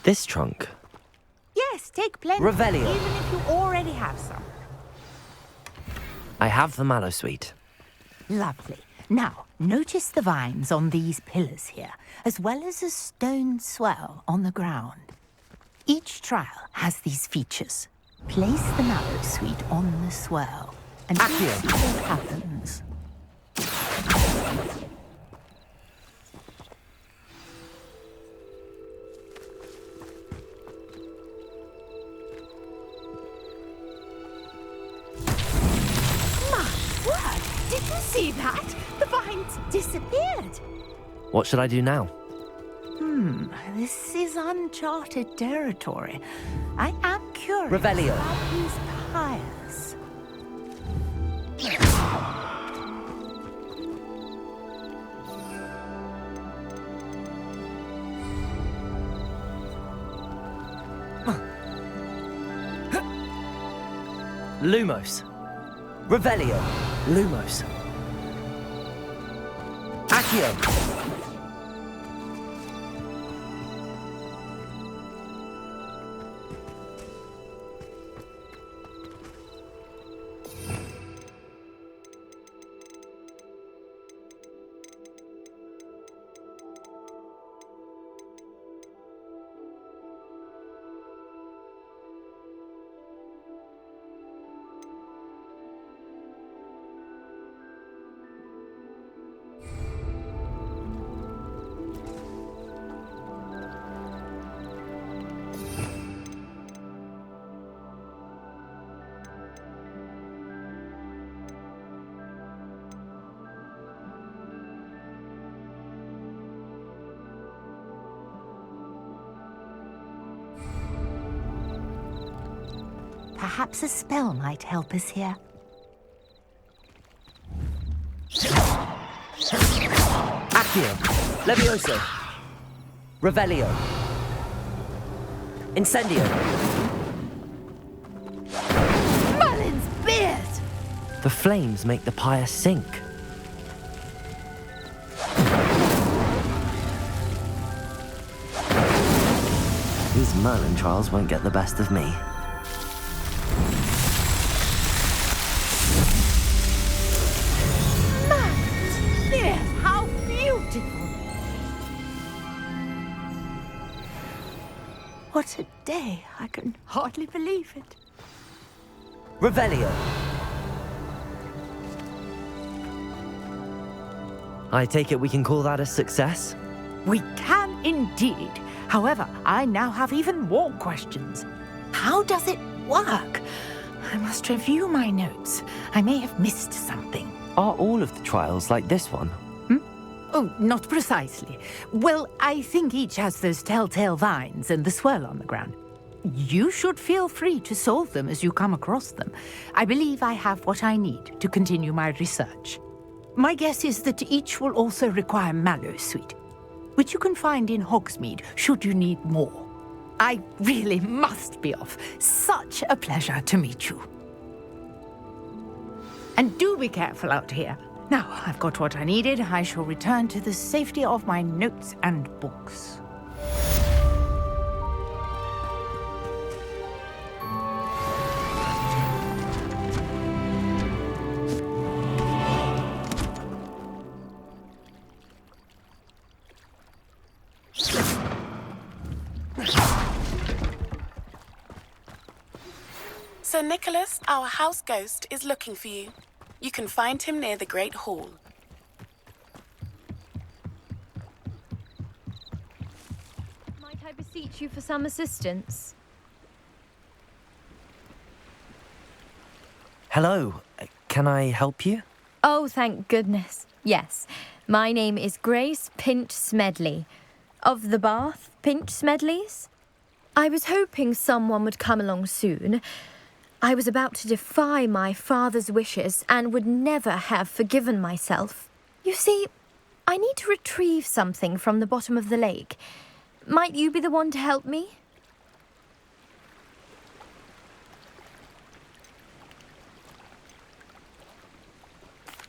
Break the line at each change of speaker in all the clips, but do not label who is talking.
This trunk?
Yes, take plenty.
Revelio.
Even if you already have some.
I have the mallow sweet.
Lovely. Now, notice the vines on these pillars here, as well as a stone swell on the ground. Each trial has these features. Place the mallow sweet on the swell, and see what happens. Did you see that? The vines disappeared.
What should I do now?
This is uncharted territory. I am curious
Revelio.
about these pyres.
Lumos. Revelio. Lumos. Accio. Perhaps a spell might help us here. Accio. Levioso. Revelio. Incendio.
Merlin's beard!
The flames make the pyre sink. These Merlin trials won't get the best of me.
How beautiful! What a day! I can hardly believe it.
Revelio. I take it we can call that a success?
We can indeed. However, I now have even more questions. How does it work? I must review my notes. I may have missed something.
Are all of the trials like this one?
Oh, not precisely. Well, I think each has those telltale vines and the swirl on the ground. You should feel free to solve them as you come across them. I believe I have what I need to continue my research. My guess is that each will also require mallow sweet, which you can find in Hogsmeade should you need more. I really must be off. Such a pleasure to meet you. And do be careful out here. Now, I've got what I needed. I shall return to the safety of my notes and books.
Sir Nicholas, our house ghost, is looking for you. You can find him near the Great Hall.
Might I beseech you for some assistance?
Hello. Can I help you?
Oh, thank goodness. Yes. My name is Grace Pinch Smedley. Of the Bath Pinch Smedleys. I was hoping someone would come along soon. I was about to defy my father's wishes and would never have forgiven myself. You see, I need to retrieve something from the bottom of the lake. Might you be the one to help me?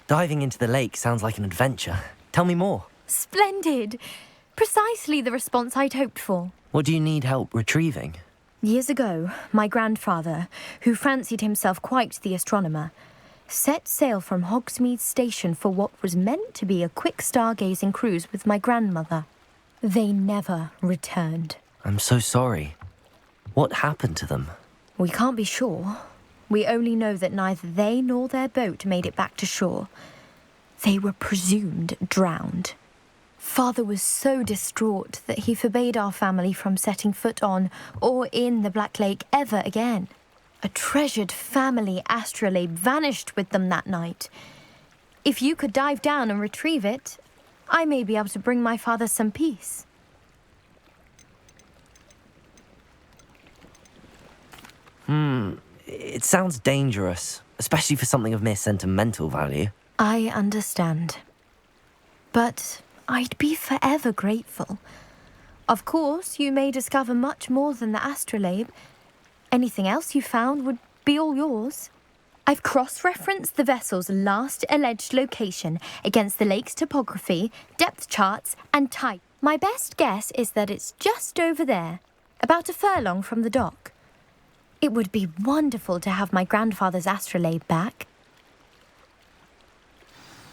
Diving into the lake sounds like an adventure. Tell me more.
Splendid! Precisely the response I'd hoped for.
What do you need help retrieving?
Years ago, my grandfather, who fancied himself quite the astronomer, set sail from Hogsmeade Station for what was meant to be a quick stargazing cruise with my grandmother. They never returned.
I'm so sorry. What happened to them?
We can't be sure. We only know that neither they nor their boat made it back to shore. They were presumed drowned. Father was so distraught that he forbade our family from setting foot on or in the Black Lake ever again. A treasured family astrolabe vanished with them that night. If you could dive down and retrieve it, I may be able to bring my father some peace.
It sounds dangerous, especially for something of mere sentimental value.
I understand. But I'd be forever grateful. Of course, you may discover much more than the astrolabe. Anything else you found would be all yours. I've cross-referenced the vessel's last alleged location against the lake's topography, depth charts, and type. My best guess is that it's just over there, about a furlong from the dock. It would be wonderful to have my grandfather's astrolabe back.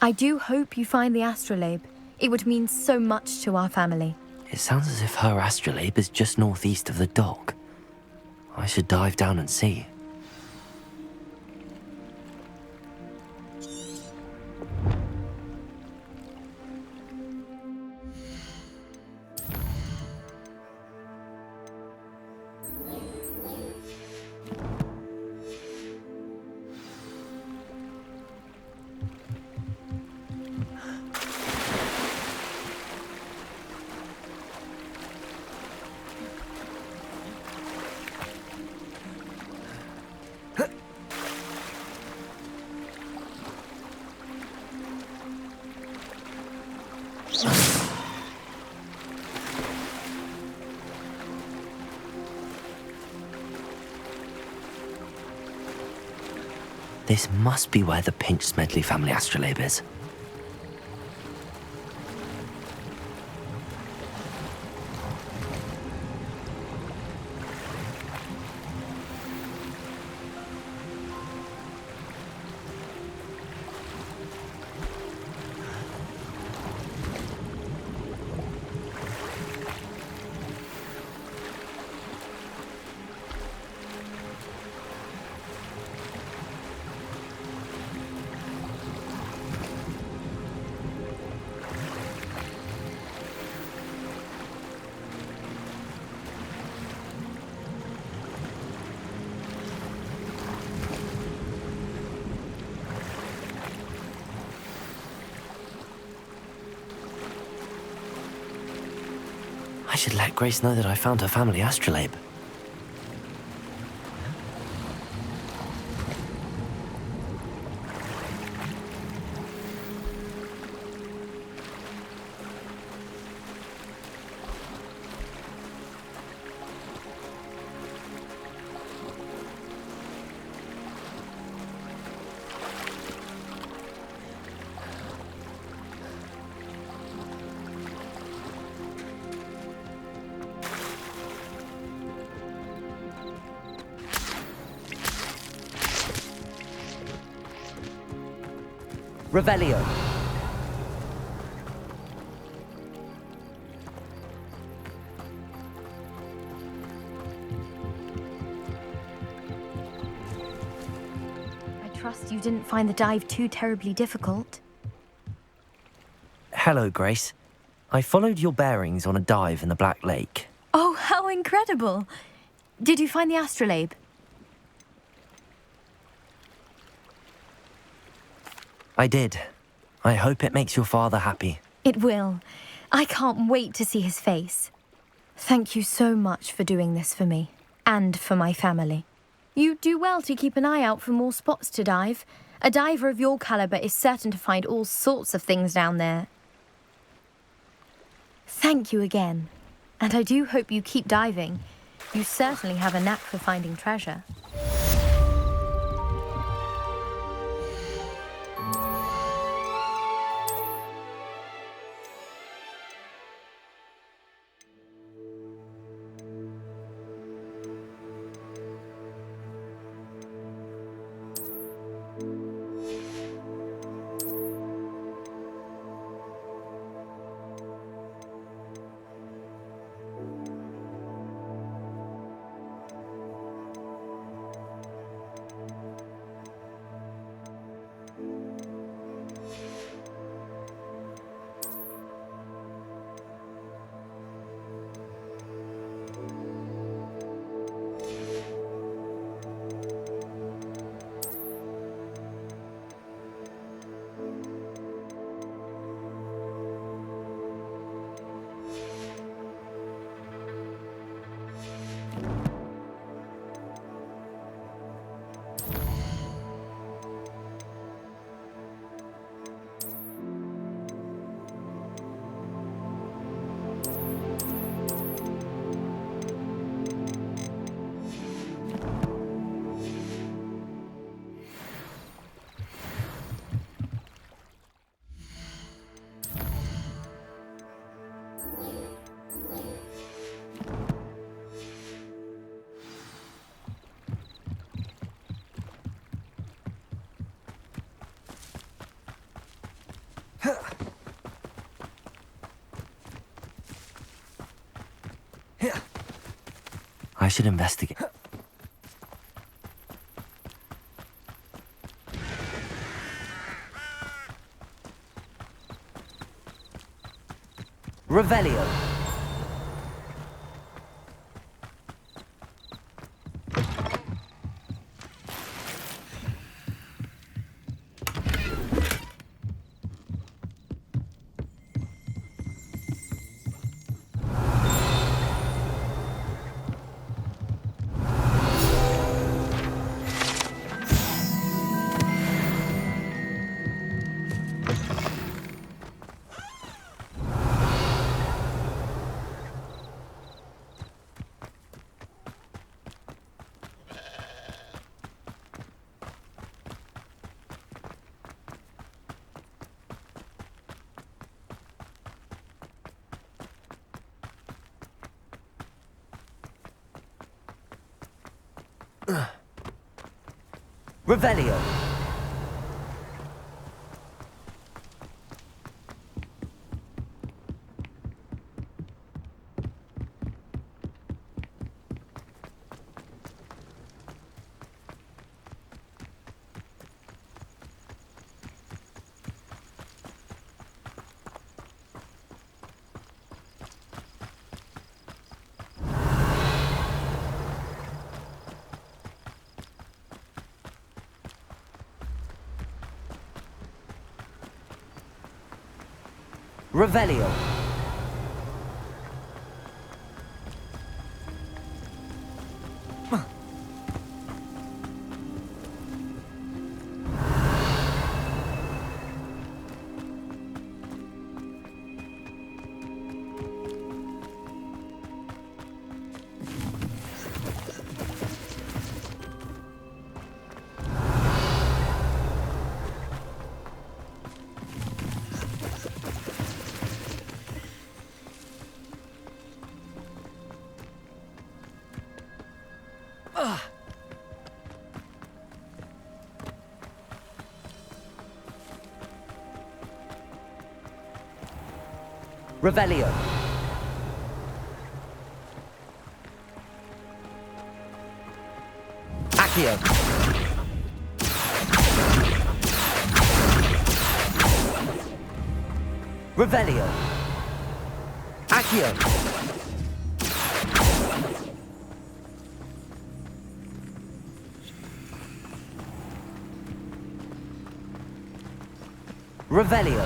I do hope you find the astrolabe. It would mean so much to our family.
It sounds as if her astrolabe is just northeast of the dock. I should dive down and see. This must be where the Pinch Smedley family astrolabe is. I should let Grace know that I found her family astrolabe. Revelio.
I trust you didn't find the dive too terribly difficult.
Hello, Grace. I followed your bearings on a dive in the Black Lake.
Oh, how incredible! Did you find the astrolabe?
I did. I hope it makes your father happy.
It will. I can't wait to see his face. Thank you so much for doing this for me, and for my family. You do well to keep an eye out for more spots to dive. A diver of your caliber is certain to find all sorts of things down there. Thank you again, and I do hope you keep diving. You certainly have a knack for finding treasure.
I should investigate. Revelio. Revelio. Revelio. Revelio. Accio. Revelio. Accio. Revelio.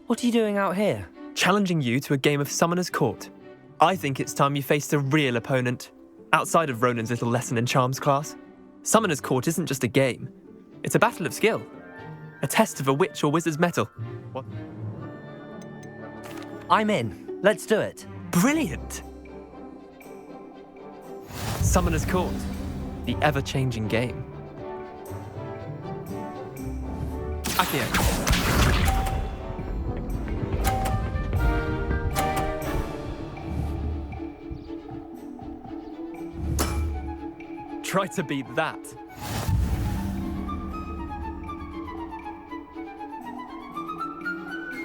What are you doing out here?
Challenging you to a game of Summoner's Court. I think it's time you faced a real opponent, outside of Ronan's little lesson in charms class. Summoner's Court isn't just a game. It's a battle of skill. A test of a witch or wizard's mettle. What?
I'm in. Let's do it.
Brilliant! Summoner's Court. The ever-changing game. Accio. Try to beat that.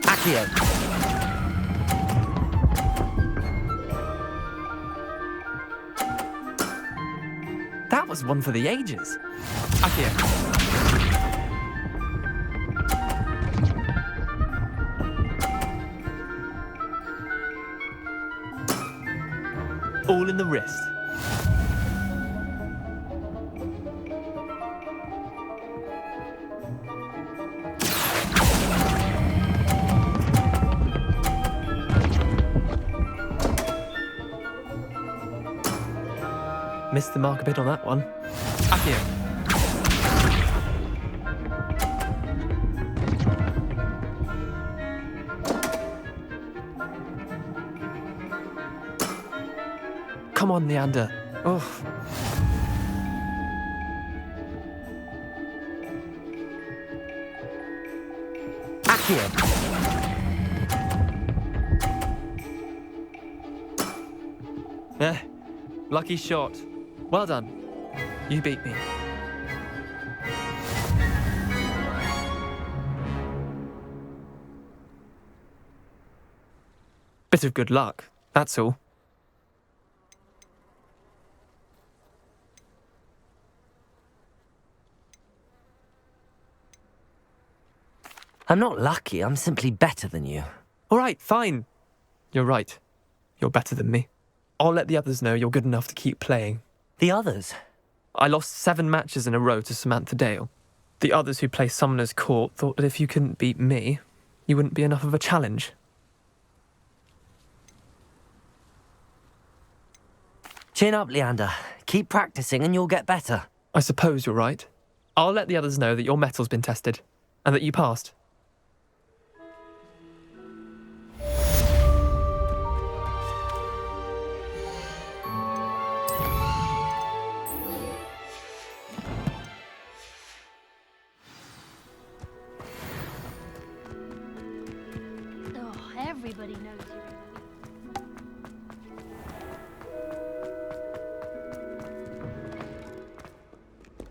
Accio.
That was one for the ages. Accio. All in the wrist. Missed the mark a bit on that one. Accio. Come on, Leander. Oh.
Accio.
Lucky shot. Well done. You beat me. Bit of good luck, that's all.
I'm not lucky, I'm simply better than you.
All right, fine. You're right. You're better than me. I'll let the others know you're good enough to keep playing.
The others?
I lost 7 matches in a row to Samantha Dale. The others who play Summoner's Court thought that if you couldn't beat me, you wouldn't be enough of a challenge.
Chin up, Leander. Keep practicing and you'll get better.
I suppose you're right. I'll let the others know that your metal's been tested, and that you passed.
Everybody knows you.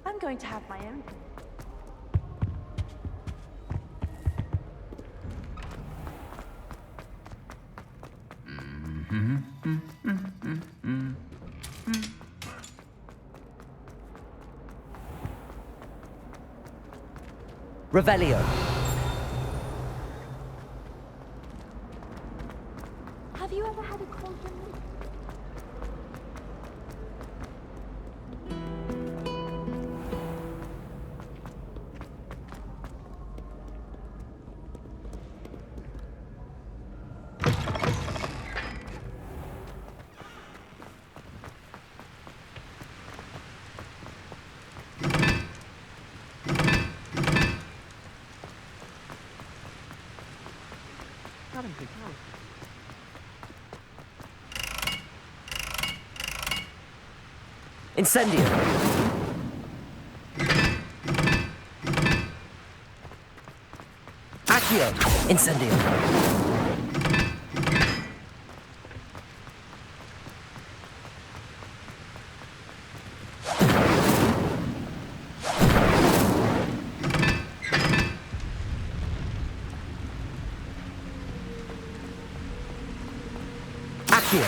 I'm going to have my own.
Revelio.
Have you ever had a quantum leap?
Incendio. Accio. Incendio. Accio.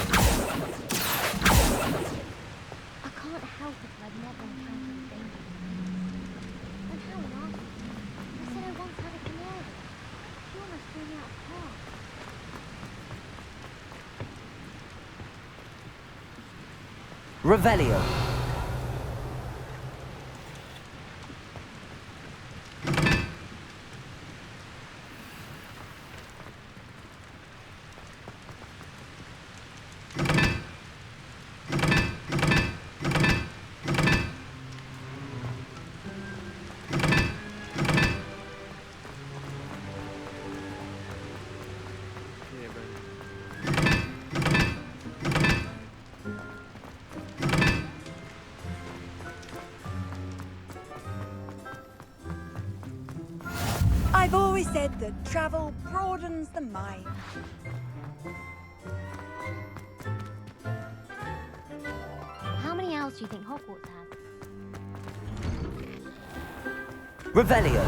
Revelio.
I've always said that travel broadens the mind.
How many owls do you think Hogwarts has?
Revelio.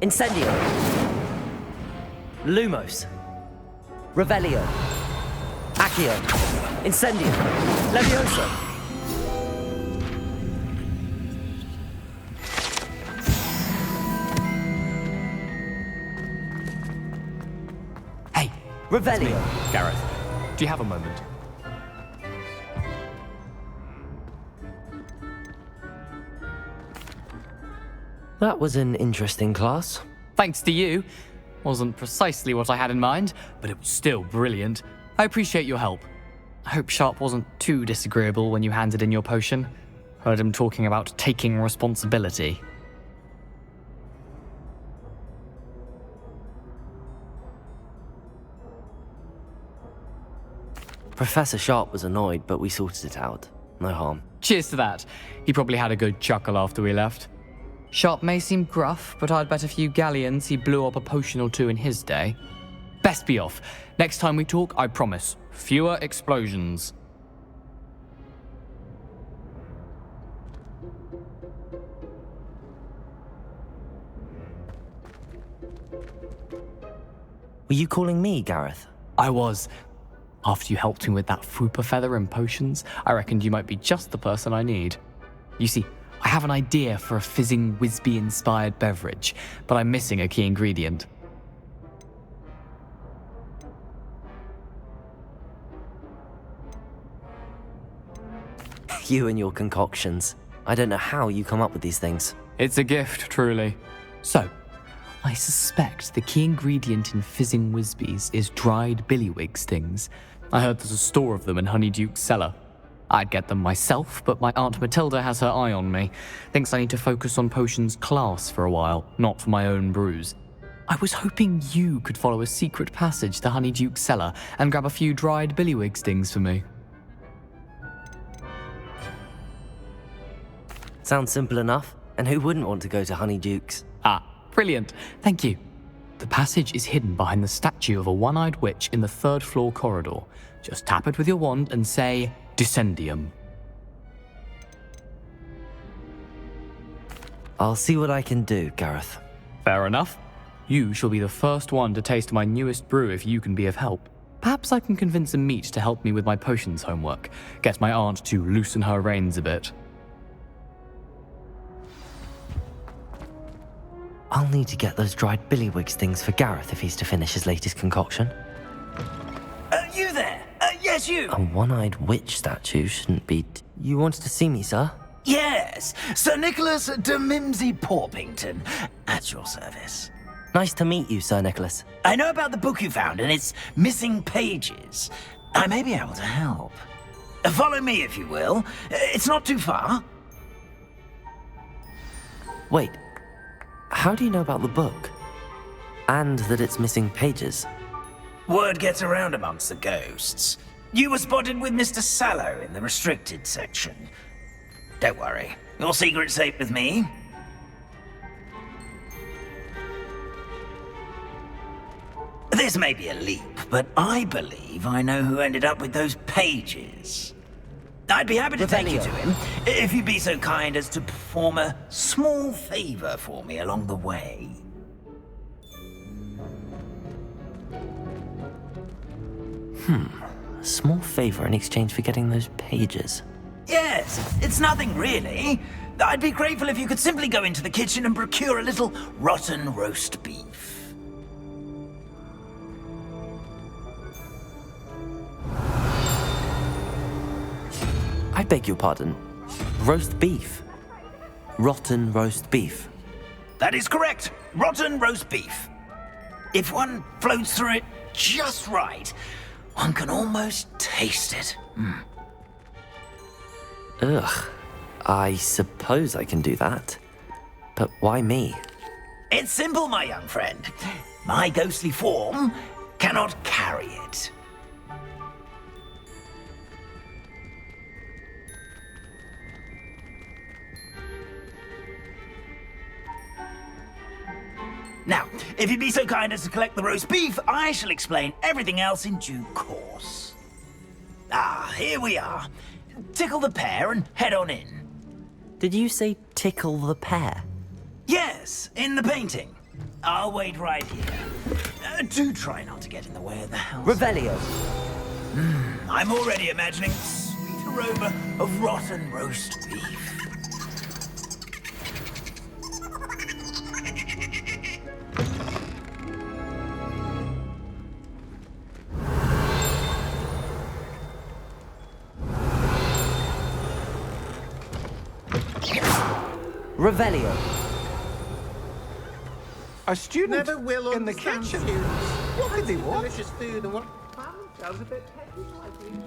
Incendio. Lumos. Revelio. Accio. Incendio. Levioso. Hey, Revelio.
Gareth, do you have a moment?
That was an interesting class.
Thanks to you. Wasn't precisely what I had in mind, but it was still brilliant. I appreciate your help. I hope Sharp wasn't too disagreeable when you handed in your potion. Heard him talking about taking responsibility.
Professor Sharp was annoyed, but we sorted it out. No harm.
Cheers to that. He probably had a good chuckle after we left. Sharp may seem gruff, but I'd bet a few galleons he blew up a potion or two in his day. Best be off. Next time we talk, I promise, fewer explosions.
Were you calling me, Gareth?
I was. After you helped me with that Fupa feather and potions, I reckoned you might be just the person I need. You see, I have an idea for a fizzing Whizbee-inspired beverage, but I'm missing a key ingredient.
You and your concoctions. I don't know how you come up with these things.
It's a gift, truly. So, I suspect the key ingredient in fizzing Whizbees is dried billywig stings. I heard there's a store of them in Honeyduke's cellar. I'd get them myself, but my Aunt Matilda has her eye on me. Thinks I need to focus on potions class for a while, not for my own brews. I was hoping you could follow a secret passage to Honeyduke's cellar and grab a few dried billywig stings for me.
Sounds simple enough. And who wouldn't want to go to Honeyduke's?
Ah, brilliant. Thank you. The passage is hidden behind the statue of a one-eyed witch in the third-floor corridor. Just tap it with your wand and say, Descendium.
I'll see what I can do, Gareth.
Fair enough. You shall be the first one to taste my newest brew if you can be of help. Perhaps I can convince a meat to help me with my potions homework. Get my aunt to loosen her reins a bit.
I'll need to get those dried billywig stings for Gareth if he's to finish his latest concoction.
You there? Yes, you.
A one-eyed witch statue shouldn't be... You wanted to see me, sir?
Yes, Sir Nicholas de Mimsy Porpington, at your service.
Nice to meet you, Sir Nicholas.
I know about the book you found and its missing pages. I may be able to help. Follow me, if you will. It's not too far.
Wait, how do you know about the book? And that it's missing pages?
Word gets around amongst the ghosts. You were spotted with Mr. Sallow in the restricted section. Don't worry, your secret's safe with me. This may be a leap, but I believe I know who ended up with those pages. I'd be happy to take you to him, if you'd be so kind as to perform a small favor for me along the way.
A small favor in exchange for getting those pages.
Yes, it's nothing really. I'd be grateful if you could simply go into the kitchen and procure a little rotten roast beef.
I beg your pardon. Roast beef. Rotten roast beef.
That is correct. Rotten roast beef. If one floats through it just right, one can almost taste it.
Ugh. I suppose I can do that. But why me?
It's simple, my young friend. My ghostly form cannot carry it. Now, if you'd be so kind as to collect the roast beef, I shall explain everything else in due course. Ah, here we are. Tickle the pear and head on in.
Did you say tickle the pear?
Yes, in the painting. I'll wait right here. Do try not to get in the way of the house.
Revelio.
I'm already imagining the sweet aroma of rotten roast beef.
Revelio.
A student
Never will
in the
understand
kitchen.
students.
What could they want?
Delicious food and what found themselves a bit petty, I think.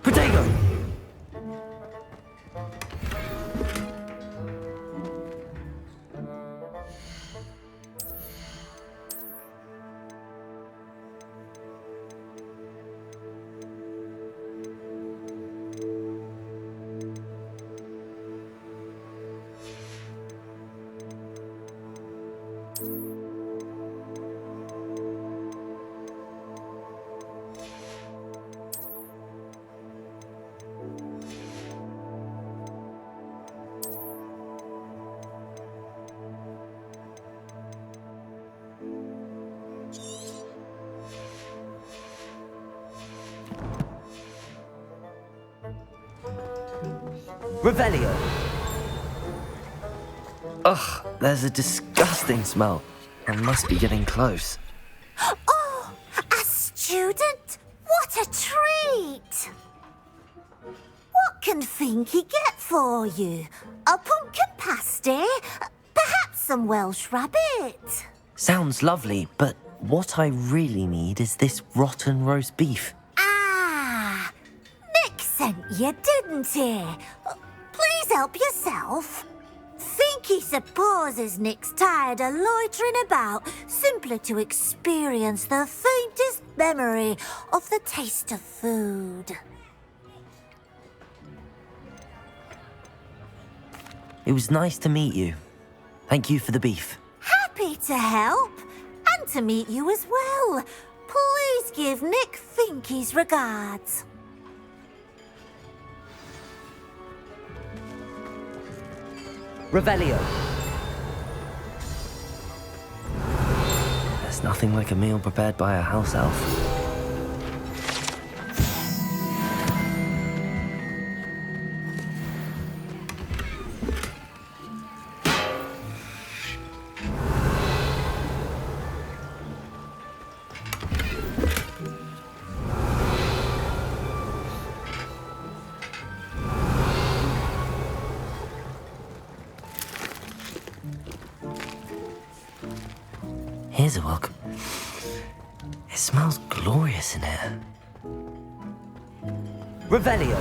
Protego! Revelio. Ugh, there's a disgusting smell. I must be getting close.
Oh, a student? What a treat! What can Finky get for you? A pumpkin pasty? Perhaps some Welsh rabbit?
Sounds lovely, but what I really need is this rotten roast beef.
Ah, Nick sent you, didn't he? Please help yourself. Finky supposes Nick's tired of loitering about simply to experience the faintest memory of the taste of food.
It was nice to meet you. Thank you for the beef.
Happy to help, and to meet you as well. Please give Nick Finky's regards.
Revelio. There's nothing like a meal prepared by a house elf. Here's a welcome. It smells glorious in here. Revelio.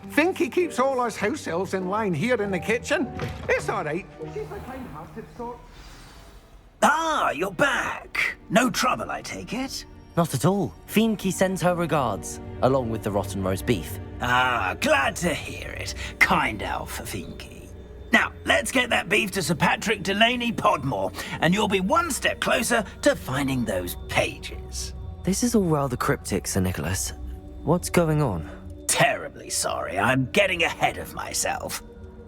Finky keeps all us house elves in line here in the kitchen. It's all right. She's a kind-hearted sort.
Ah, you're back. No trouble, I take it?
Not at all. Finky sends her regards, along with the rotten roast beef.
Ah, glad to hear it. Kind elf, Finky. Now, let's get that beef to Sir Patrick Delaney Podmore, and you'll be one step closer to finding those pages.
This is all rather cryptic, Sir Nicholas. What's going on?
Terribly sorry. I'm getting ahead of myself.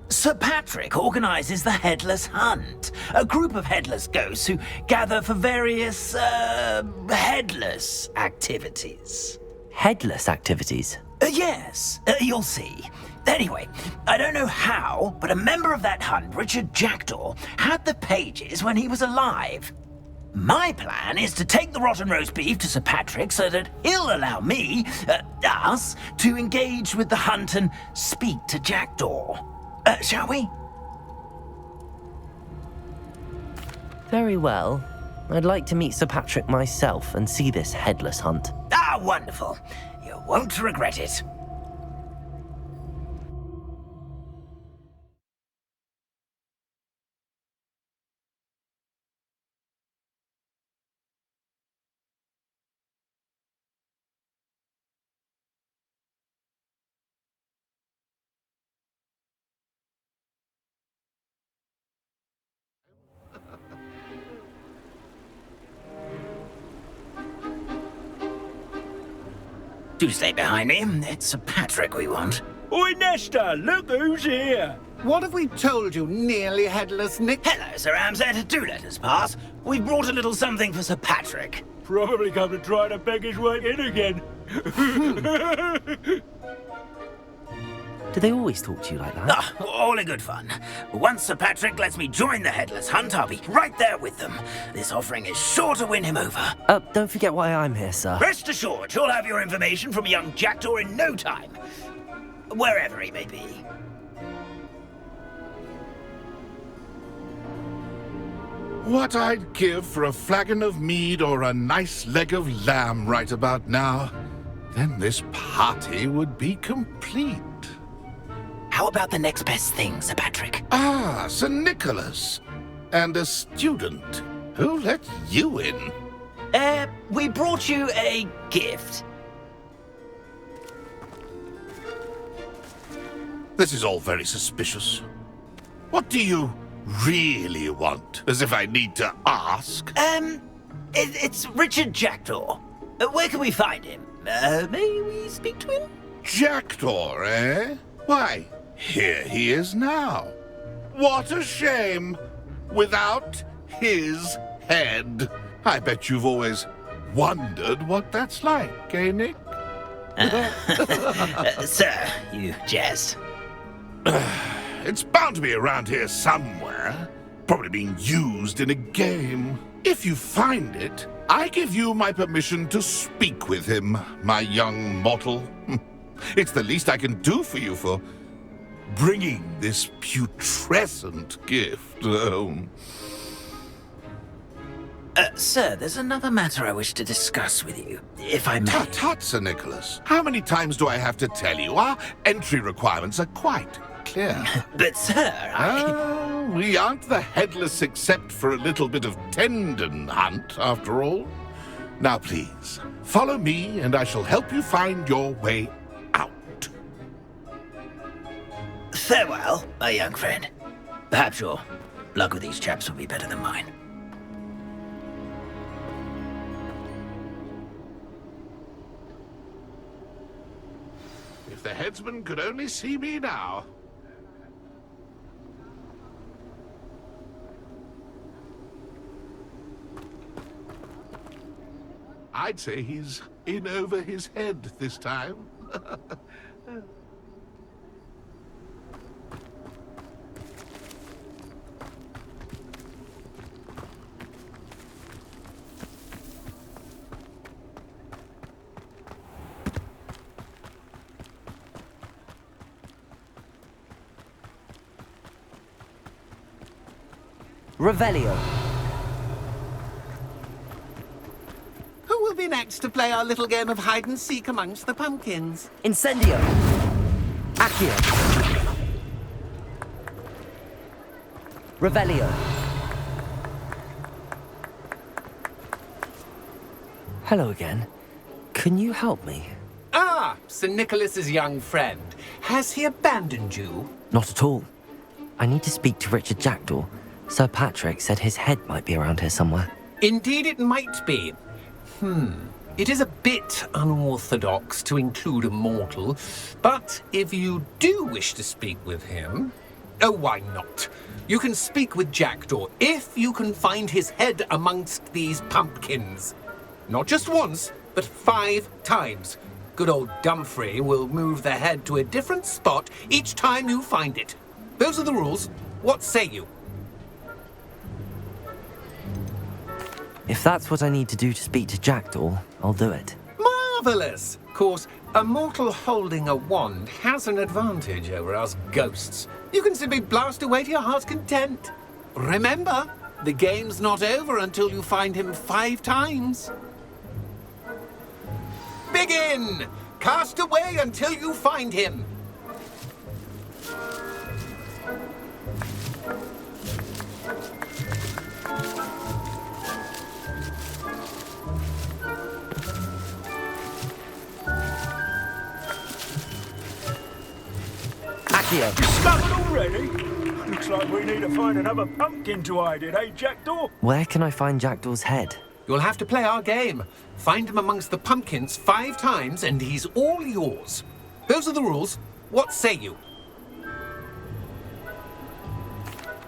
Sir Patrick organises the Headless Hunt, a group of headless ghosts who gather for various, headless activities.
Headless activities?
Yes, you'll see. Anyway, I don't know how, but a member of that hunt, Richard Jackdaw, had the pages when he was alive. My plan is to take the rotten roast beef to Sir Patrick so that he'll allow me, us, to engage with the hunt and speak to Jackdaw. Shall we?
Very well. I'd like to meet Sir Patrick myself and see this headless hunt.
Ah, wonderful. You won't regret it. Do stay behind me. It's Sir Patrick we want.
Oi, Nesta, look who's here.
What have we told you, nearly headless Nick?
Hello, Sir Ramsed. Do let us pass. We've brought a little something for Sir Patrick.
Probably come to try to beg his way in again.
Do they always talk to you like that?
Ah, all in good fun. Once Sir Patrick lets me join the Headless Hunt, I'll be right there with them. This offering is sure to win him over.
Don't forget why I'm here, sir.
Rest assured, you'll have your information from young Jackdaw in no time. Wherever he may be.
What I'd give for a flagon of mead or a nice leg of lamb right about now. Then this party would be complete.
How about the next best thing, Sir Patrick?
Ah, Sir Nicholas. And a student. Who let you in?
We brought you a gift.
This is all very suspicious. What do you really want? As if I need to ask.
It's Richard Jackdaw. Where can we find him? May we speak to him?
Jackdaw, eh? Why, here he is now. What a shame. Without his head. I bet you've always wondered what that's like, eh, Nick?
Sir, you jest.
It's bound to be around here somewhere. Probably being used in a game. If you find it, I give you my permission to speak with him, my young mortal. It's the least I can do for you for bringing this putrescent gift home.
Sir, there's another matter I wish to discuss with you, if I may.
Tut, tut, Sir Nicholas. How many times do I have to tell you? Our entry requirements are quite clear.
But, sir,
we aren't the headless except for a little bit of tendon hunt, after all. Now, please, follow me, and I shall help you find your way out.
Farewell, my young friend. Perhaps your luck with these chaps will be better than mine.
If the headsman could only see me now. I'd say he's in over his head this time.
Revelio.
Who will be next to play our little game of hide-and-seek amongst the pumpkins?
Incendio. Accio. Revelio. Hello again. Can you help me?
Ah, Sir Nicholas's young friend. Has he abandoned you?
Not at all. I need to speak to Richard Jackdaw. Sir Patrick said his head might be around here somewhere.
Indeed it might be. It is a bit unorthodox to include a mortal, but if you do wish to speak with him, Oh, why not? You can speak with Jackdaw if you can find his head amongst these pumpkins. Not just once, but 5 times. Good old Dumfrey will move the head to a different spot each time you find it. Those are the rules. What say you?
If that's what I need to do to speak to Jackdaw, I'll do it.
Marvellous! Of course, a mortal holding a wand has an advantage over us ghosts. You can simply blast away to your heart's content. Remember, the game's not over until you find him 5 times. Begin! Cast away until you find him.
Discovered already? Looks like we need to find another pumpkin to hide in, eh, Jackdaw?
Where can I find Jackdaw's head?
You'll have to play our game. Find him amongst the pumpkins 5 times and he's all yours. Those are the rules. What say you?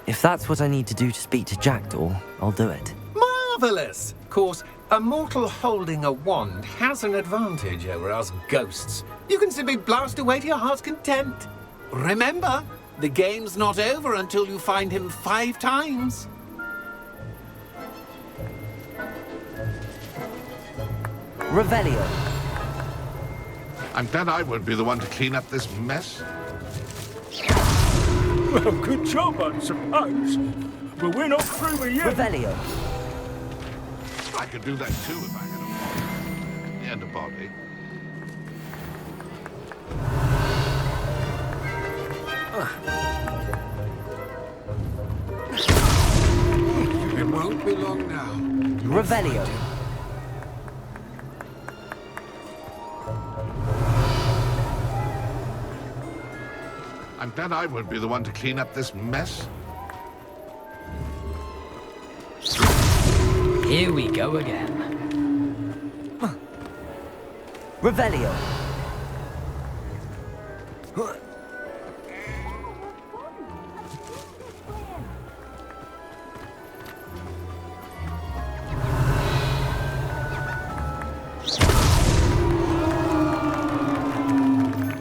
If that's what I need to do to speak to Jackdaw, I'll do it.
Marvellous! Of course, a mortal holding a wand has an advantage over us ghosts. You can simply blast away to your heart's content. Remember, the game's not over until you find him 5 times.
Revelio.
I'm glad I won't be the one to clean up this mess.
Well, good job, I suppose. But we're not through with you.
Revelio.
I could do that too if I had a and a body.
It won't be long now.
Revelio.
I'm glad I won't be the one to clean up this mess.
Here we go again.
Revelio.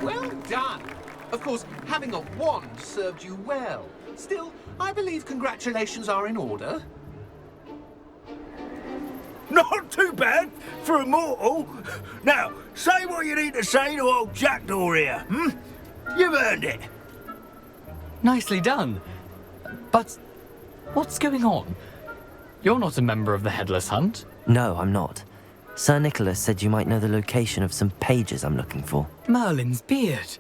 Well done! Of course, having a wand served you well. Still, I believe congratulations are in order.
Not too bad for a mortal. Now, say what you need to say to old Jackdaw here, hmm? You've earned it.
Nicely done. But what's going on? You're not a member of the Headless Hunt.
No, I'm not. Sir Nicholas said you might know the location of some pages I'm looking for.
Merlin's beard.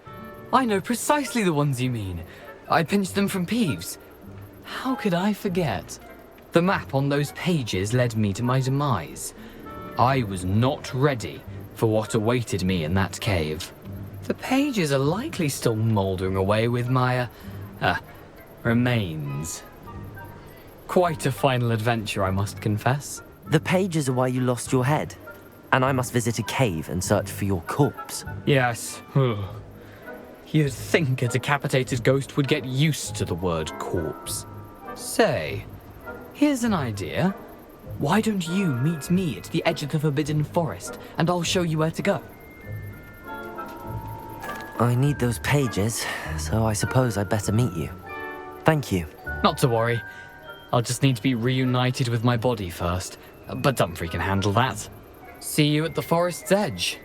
I know precisely the ones you mean. I pinched them from Peeves. How could I forget? The map on those pages led me to my demise. I was not ready for what awaited me in that cave. The pages are likely still mouldering away with my, remains. Quite a final adventure, I must confess.
The pages are why you lost your head, and I must visit a cave and search for your corpse.
Yes. You'd think a decapitated ghost would get used to the word corpse. Say, here's an idea. Why don't you meet me at the edge of the Forbidden Forest, and I'll show you where to go?
I need those pages, so I suppose I'd better meet you. Thank you.
Not to worry. I'll just need to be reunited with my body first, but Dumfrey can handle that. See you at the forest's edge.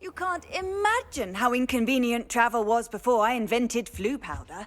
You can't imagine how inconvenient travel was before I invented flu powder.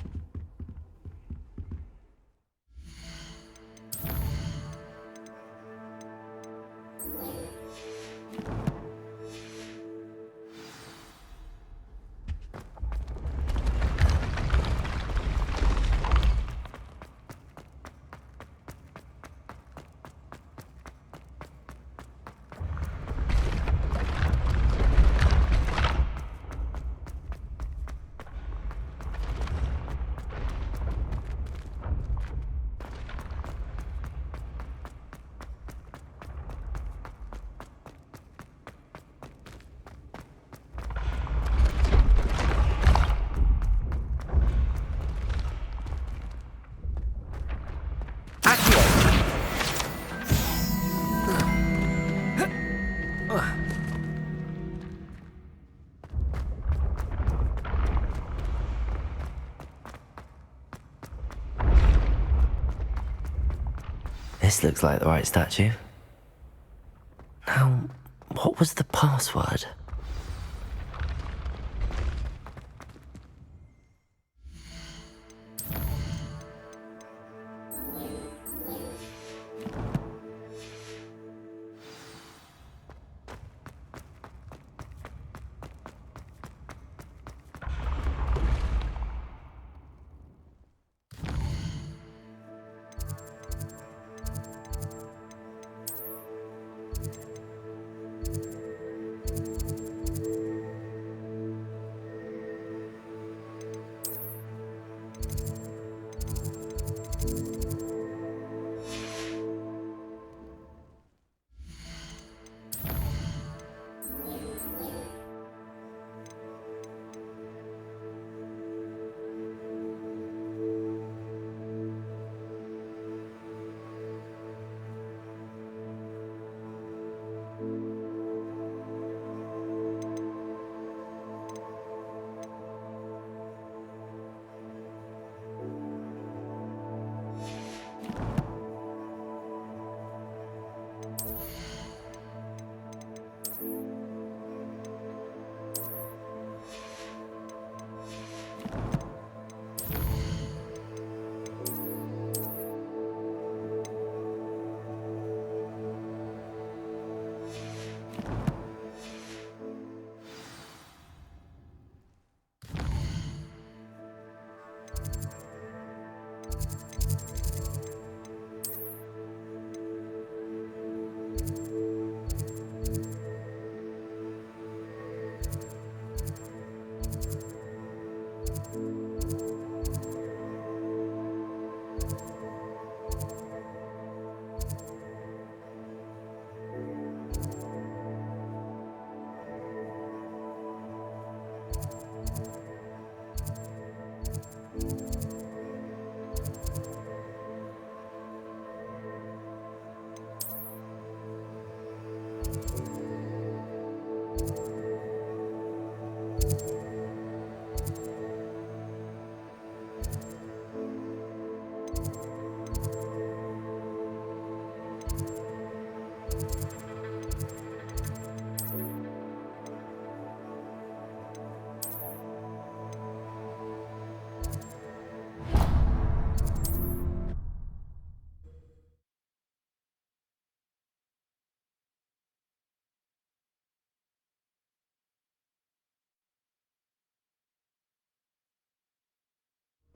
This looks like the right statue. Now, what was the password?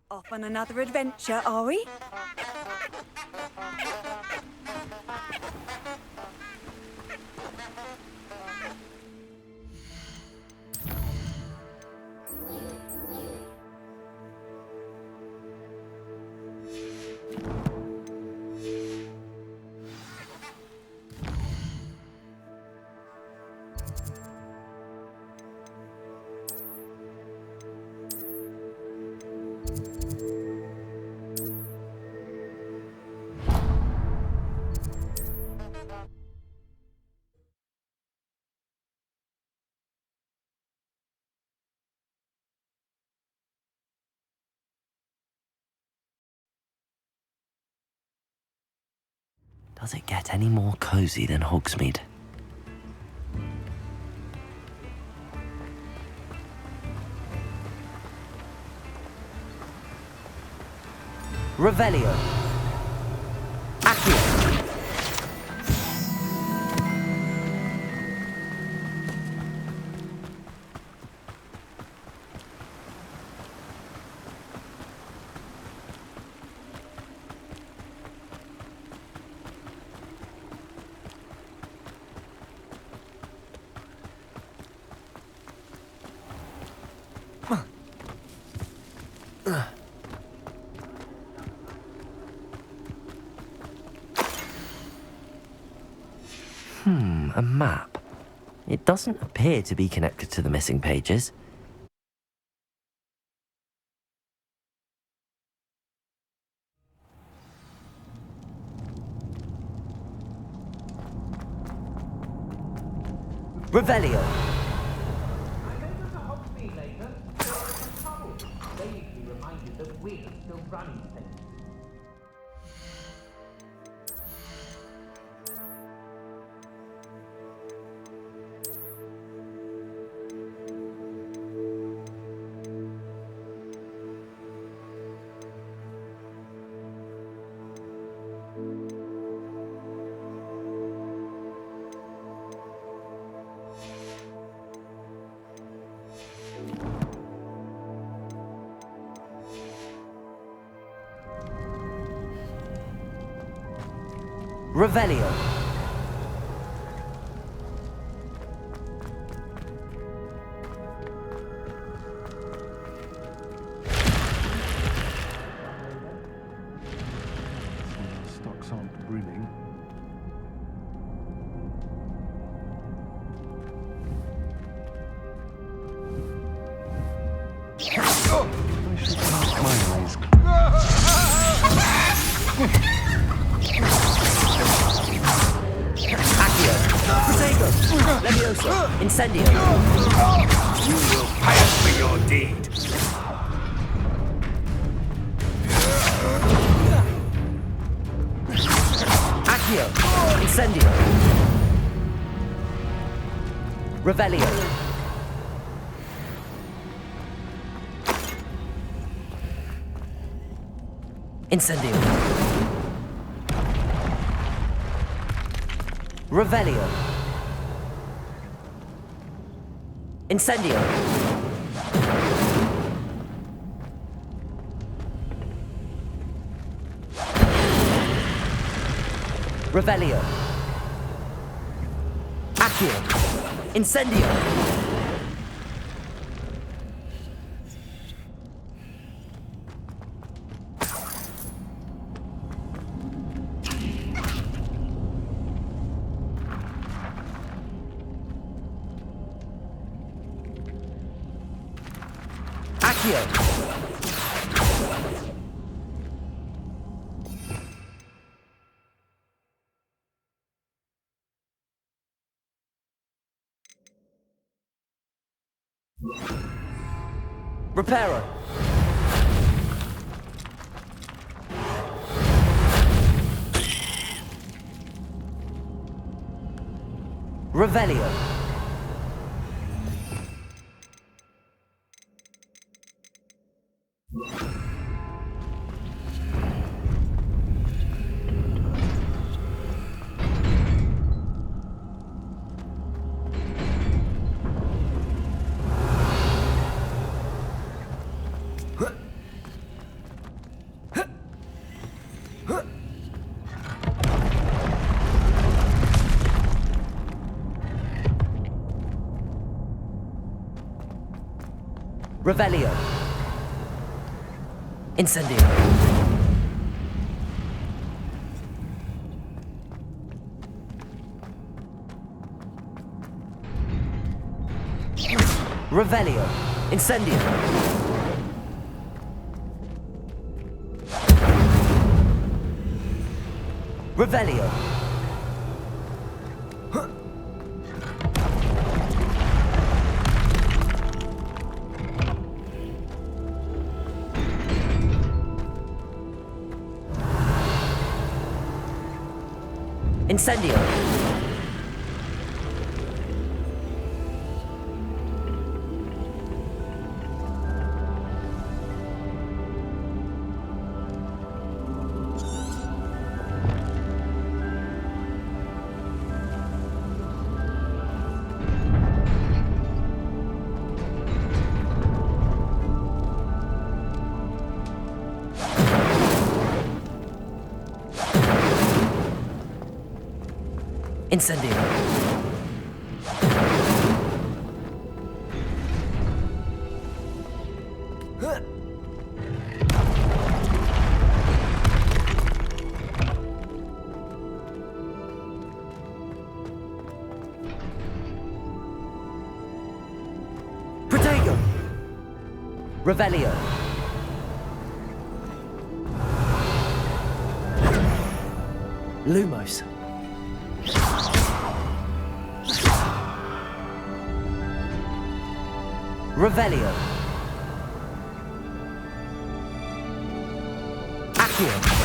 Off on another adventure, are we?
Does it get any more cozy than Hogsmeade? Revelio. Accio. A map. It doesn't appear to be connected to the missing pages. Revelio. Revelio.
Stocks aren't brimming. I should cast my eyes.
Accio. Protego. Levioso. Incendio.
You will pay us for your deed.
Accio. Incendio. Revelio. Incendio. Revelio. Incendio. Revelio. Accio. Incendio. Accio. Reparo. Revelio. Revelio. Incendio. Revelio. Incendio. Revelio. Incendio. Incendio. Protego. Revelio. Lumos. Revelio. Accio.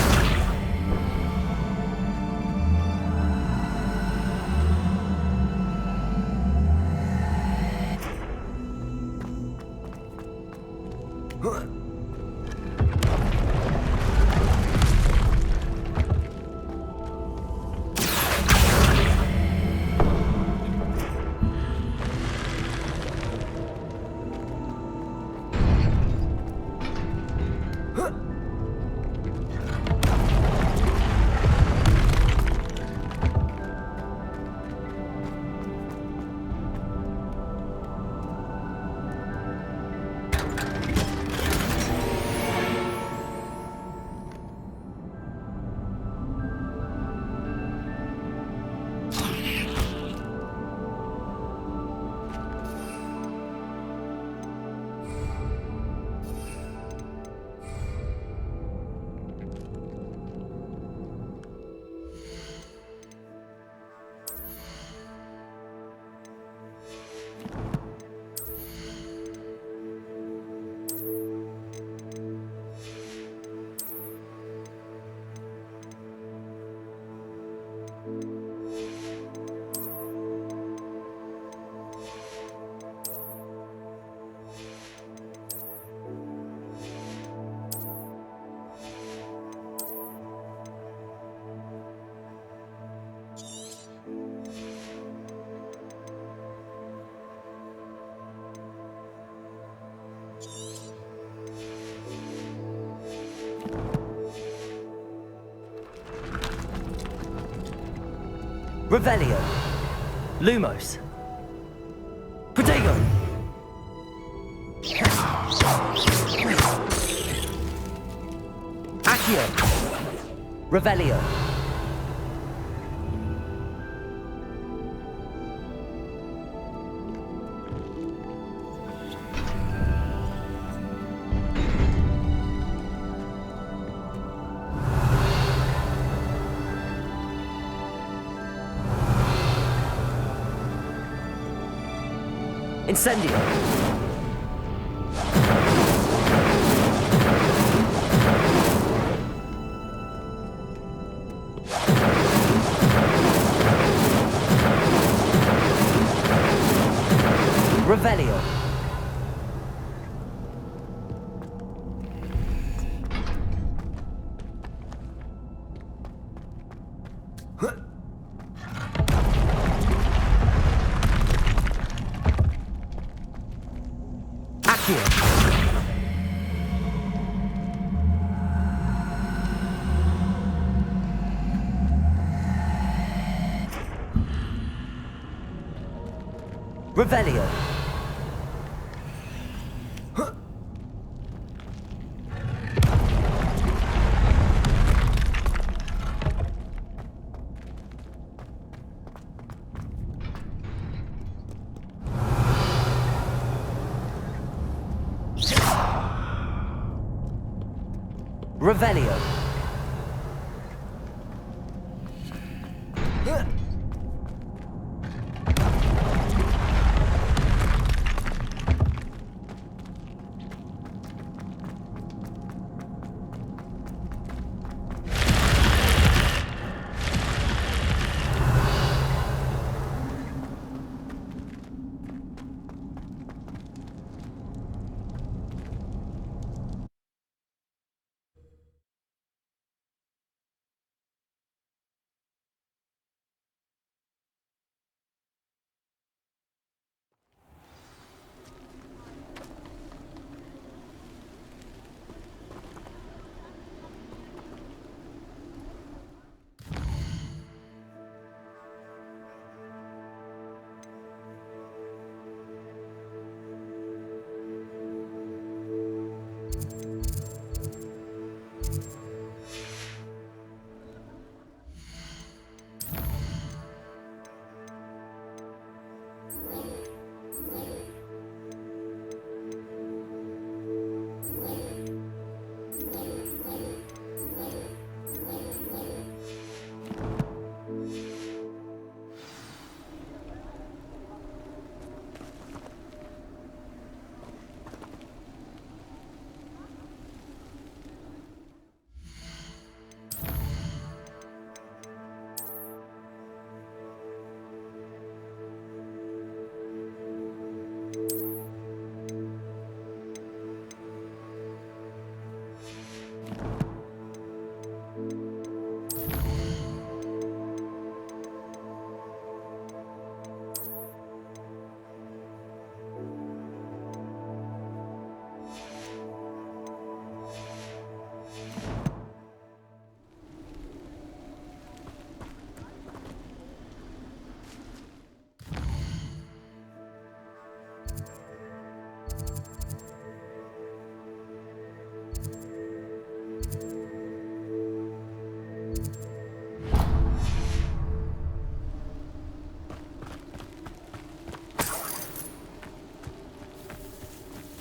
Revelio. Lumos. Protego. Accio. Revelio. Incendio. Revelio. Accio. Revelio. Revelio.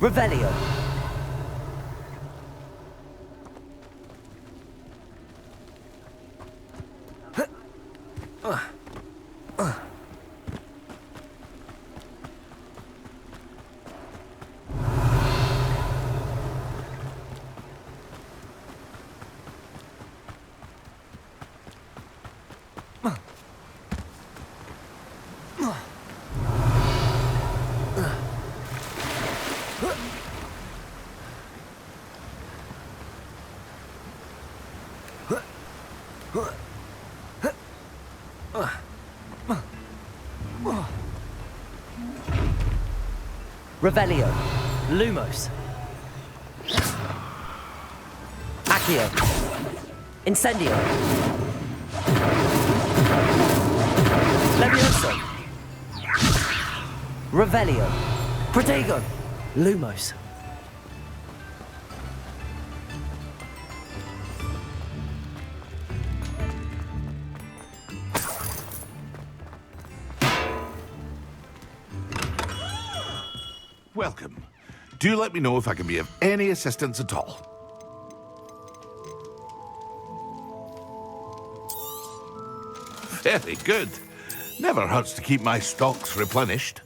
Revelio. Revelio.
Lumos.
Accio. Incendio. Levioso. Revelio. Protego.
Lumos.
Welcome. Do let me know if I can be of any assistance at all. Very good. Never hurts to keep my stocks replenished.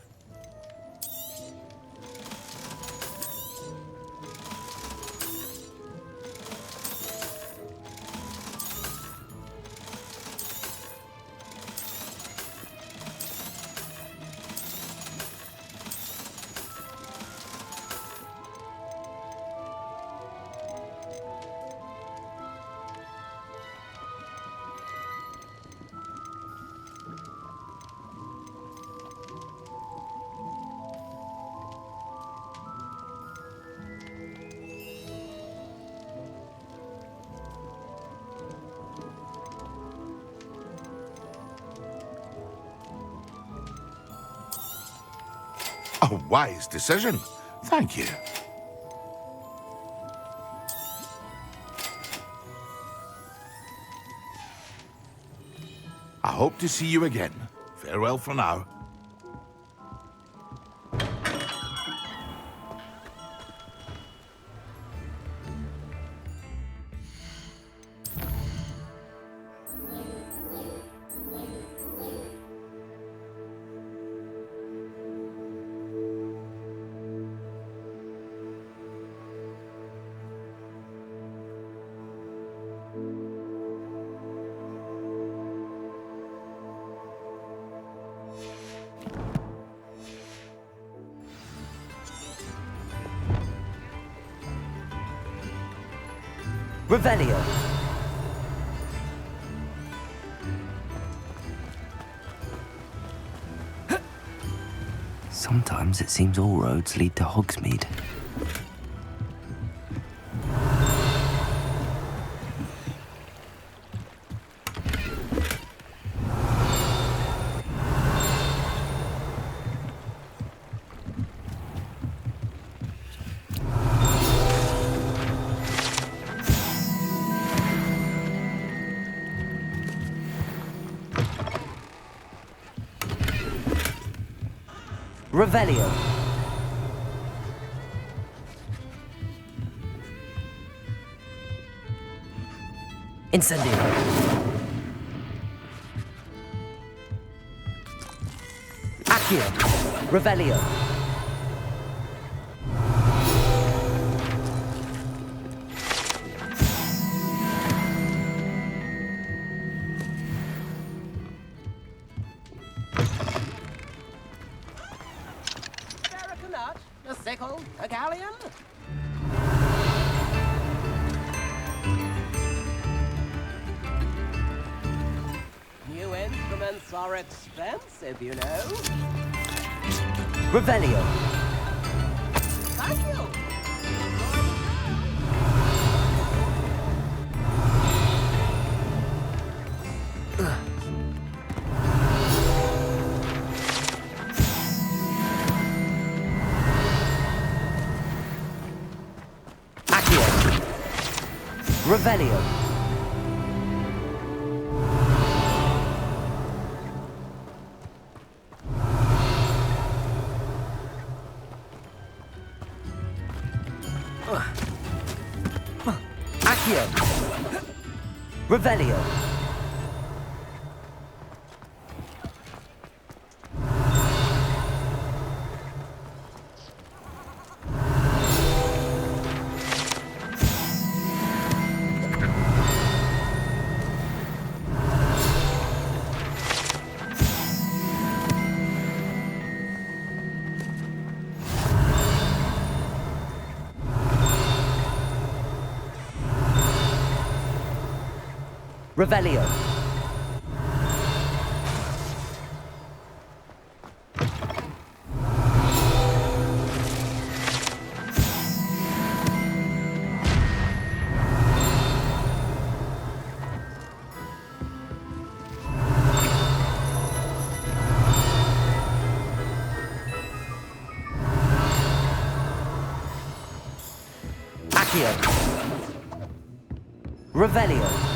A wise decision. Thank you. I hope to see you again. Farewell for now.
Revelio. Sometimes it seems all roads lead to Hogsmeade. Revelio. Incendio. Accio. Revelio.
A sickle, a galleon. New instruments are expensive, you know.
Revelio.
Thank you.
Revelio. Accio. Revelio. Revelio. Accio. Revelio.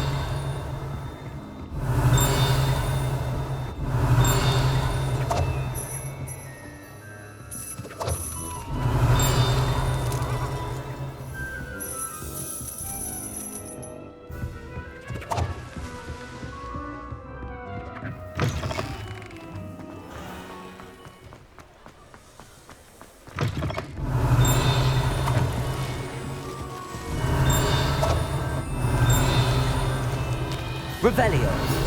Revelio.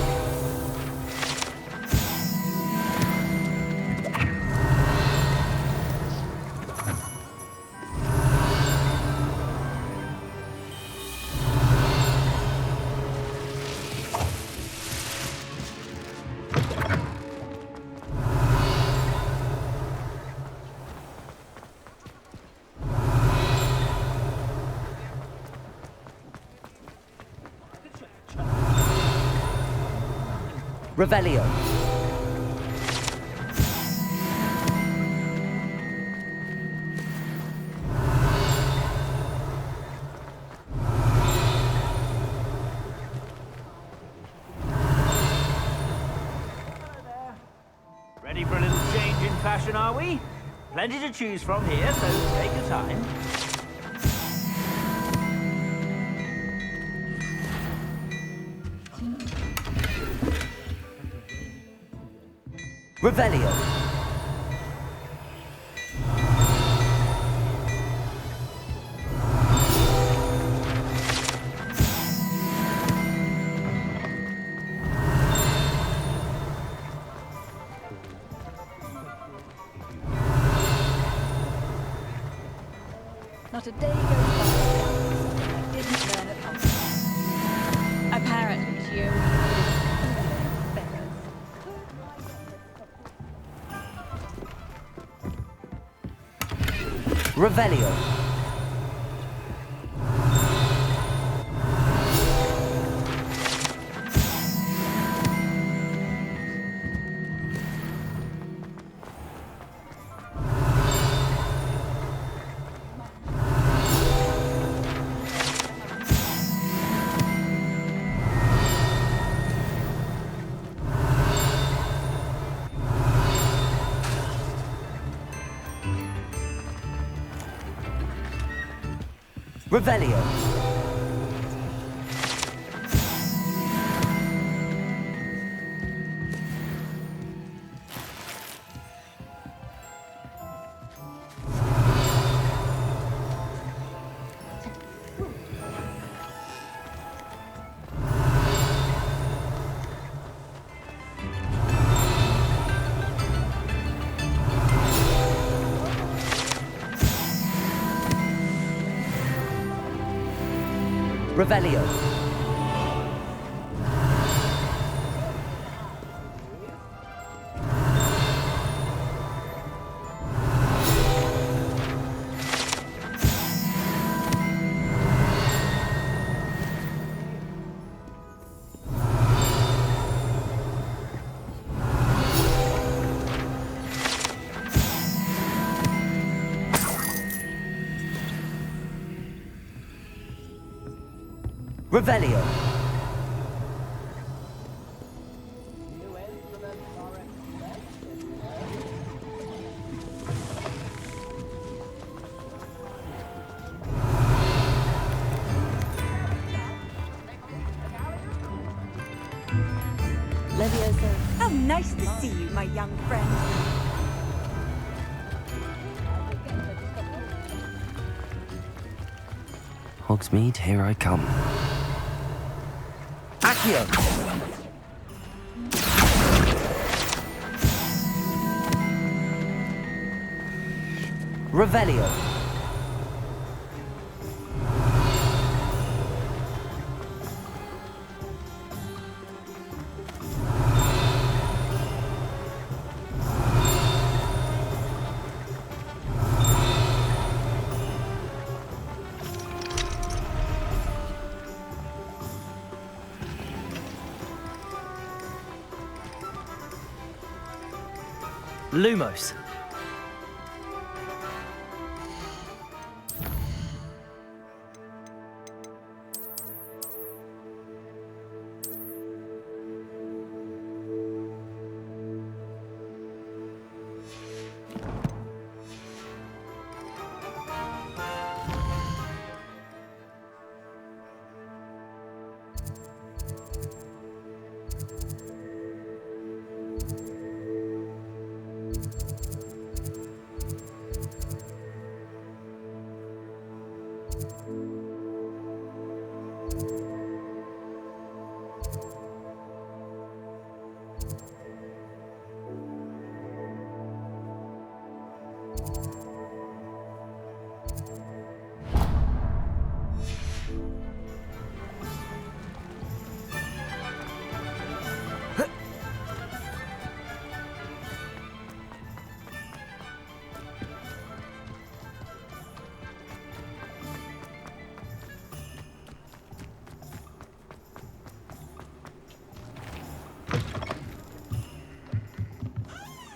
Revelio.
Ready for a little change in fashion, are we? Plenty to choose from here, so take your time.
Revelio.
Not a day goes by I didn't learn at home. Apparently, she only beggars.
Revelio. Revelio. Revelio. Revelio.
see you, my young friend.
Hogsmeade, here I come. Accio! Revelio.
Lumos.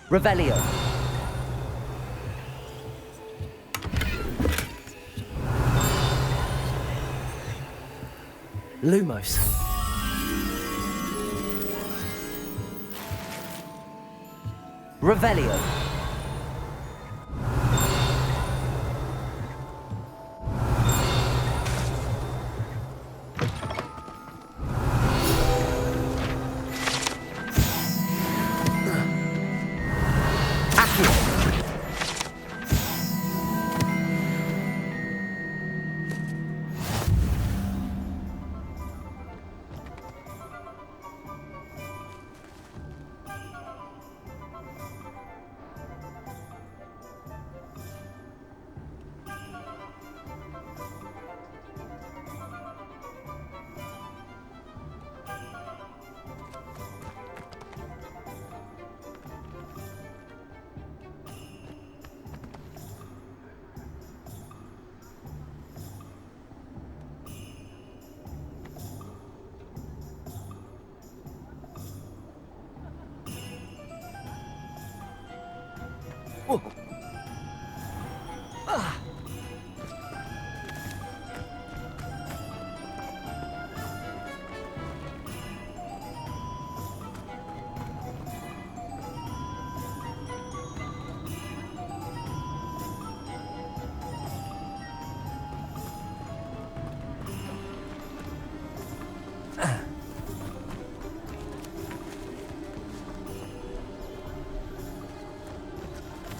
Revelio.
Lumos.
Revelio.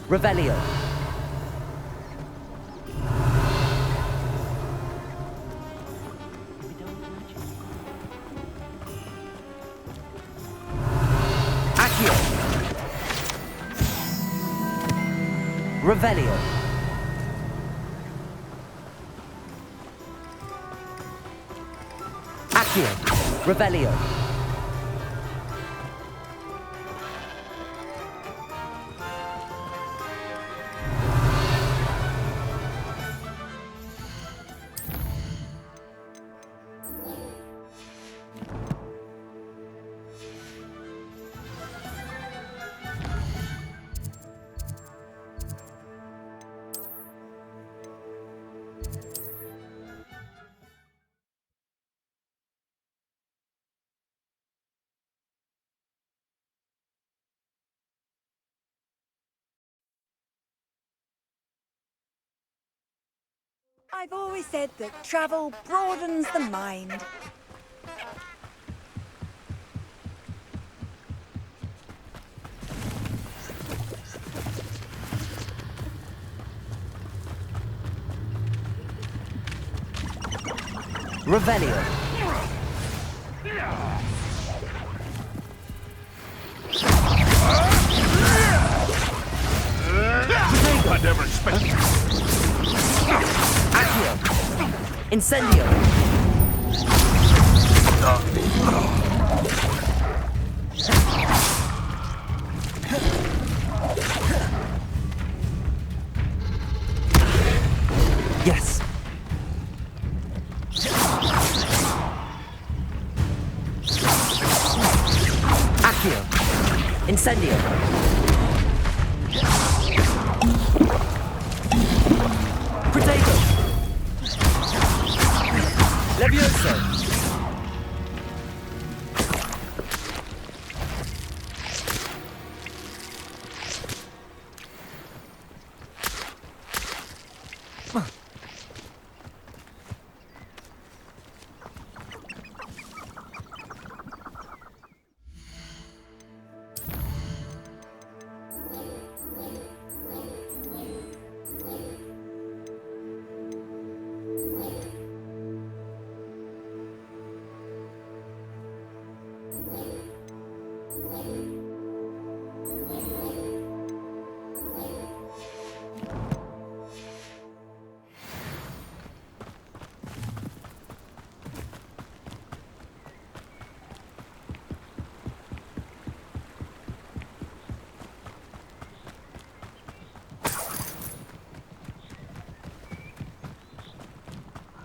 Revelio. Accio. Revelio. Accio. Revelio.
I've always said that travel broadens the mind.
Revelio.
I never expected.
Accio. Incendio. Yes. Accio. Incendio. Protego. Levioso.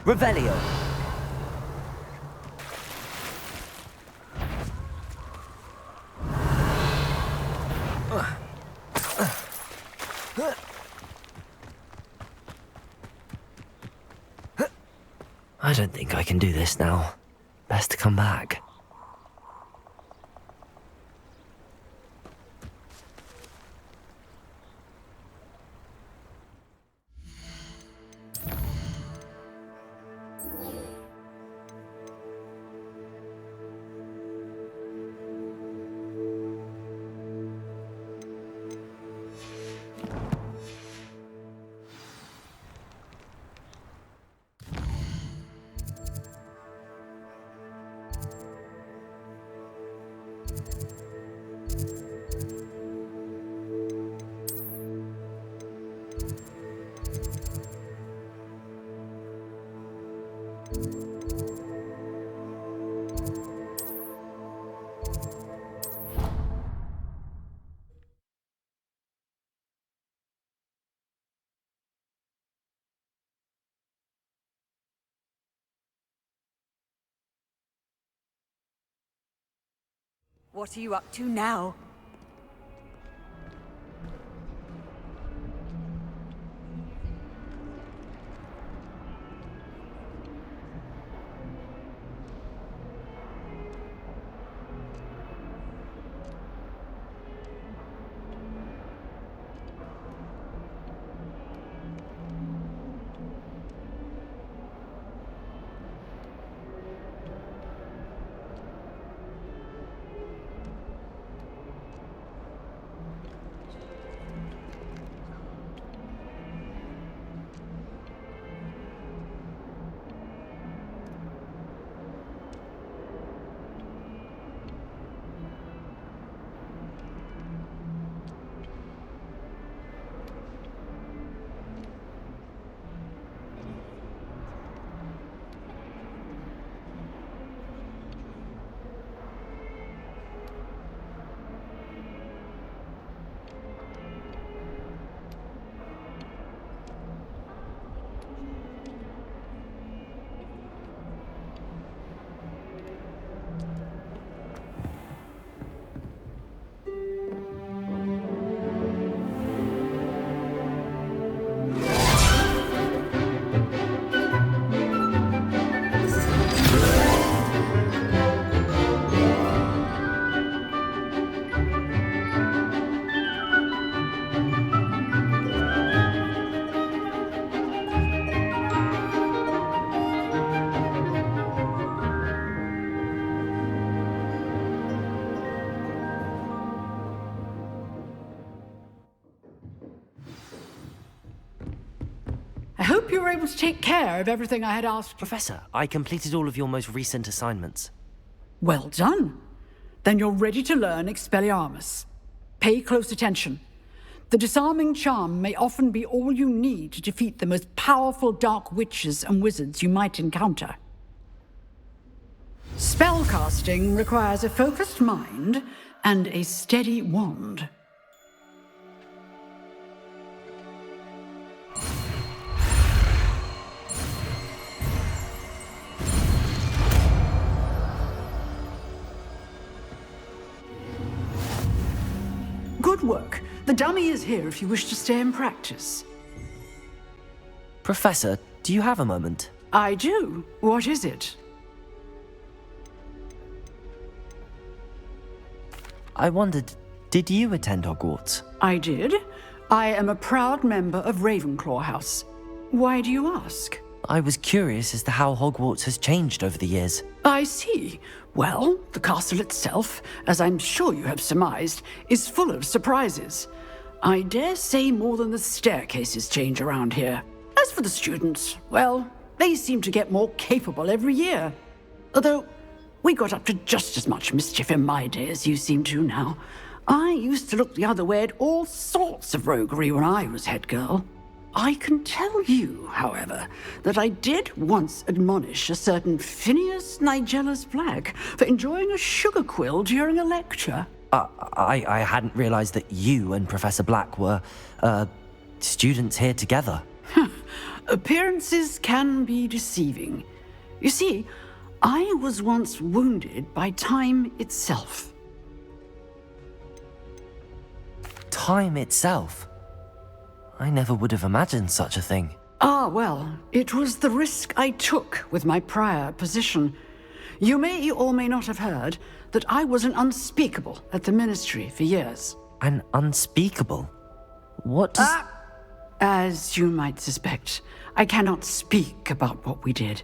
Revelio. I don't think I can do this now. Best to come back.
What are you up to now?
I hope you were able to take care of everything I had asked you.
Professor, I completed all of your most recent assignments.
Well done. Then you're ready to learn Expelliarmus. Pay close attention. The disarming charm may often be all you need to defeat the most powerful dark witches and wizards you might encounter. Spellcasting requires a focused mind and a steady wand. Good work. The dummy is here if you wish to stay and practice.
Professor, do you have a moment?
I do. What is it?
I wondered, did you attend Hogwarts?
I did. I am a proud member of Ravenclaw House. Why do you ask?
I was curious as to how Hogwarts has changed over the years.
I see. Well, the castle itself, as I'm sure you have surmised, is full of surprises. I dare say more than the staircases change around here. As for the students, well, they seem to get more capable every year. Although, we got up to just as much mischief in my day as you seem to now. I used to look the other way at all sorts of roguery when I was head girl. I can tell you, however, that I did once admonish a certain Phineas Nigellus Black for enjoying a sugar quill during a lecture.
I hadn't realized that you and Professor Black were, students here together.
Appearances can be deceiving. You see, I was once wounded by time itself.
Time itself? I never would have imagined such a thing.
Ah, well, it was the risk I took with my prior position. You may or may not have heard that I was an unspeakable at the Ministry for years.
An unspeakable? What does...
As you might suspect, I cannot speak about what we did.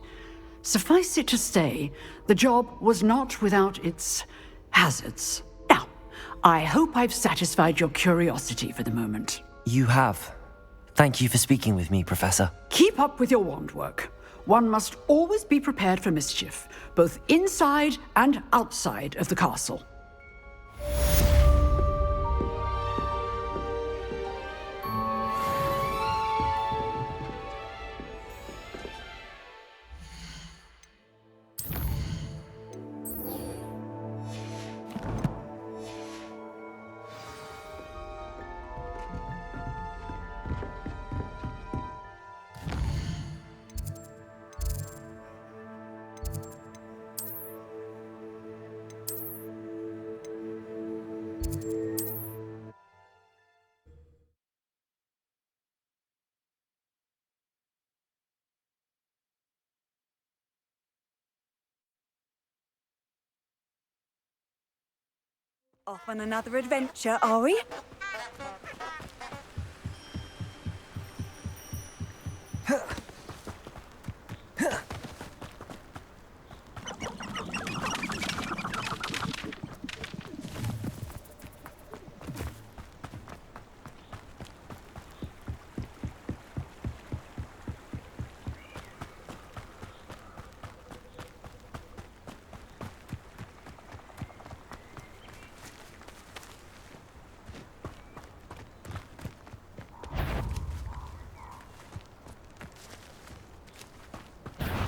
Suffice it to say, the job was not without its hazards. Now, I hope I've satisfied your curiosity for the moment.
You have. Thank you for speaking with me, Professor.
Keep up with your wand work. One must always be prepared for mischief, both inside and outside of the castle.
Off on another adventure, are we?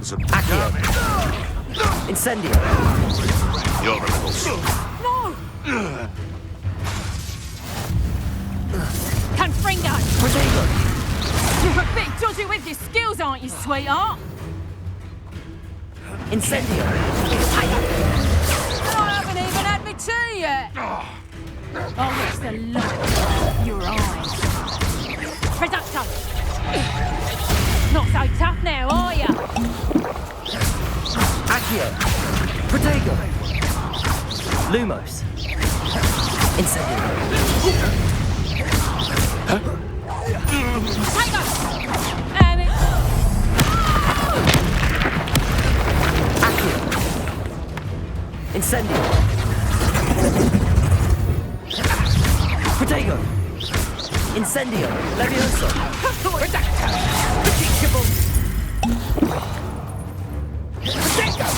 Accio! Incendio!
You're a little slow.
No! Confringo!
Protego!
You're a bit dodgy with your skills, aren't you, sweetheart?
Incendio!
I haven't even had my tea yet! Oh, it's the look of your eyes. Reducto! Not so tough now, are you?
Accio! Protego! Lumos! Incendio!
Protego! And it...
Accio! Incendio! Protego! Incendio! Levioso!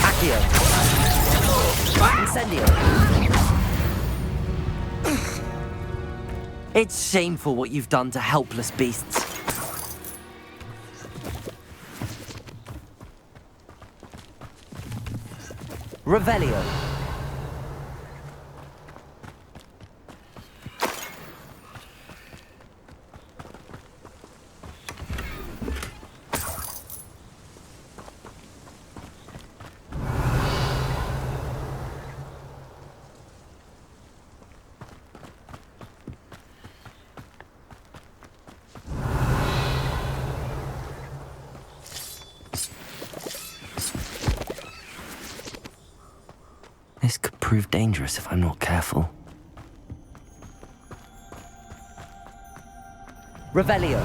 Accio! Incendio! It's shameful what you've done to helpless beasts. Revelio. This could prove dangerous if I'm not careful. Revelio.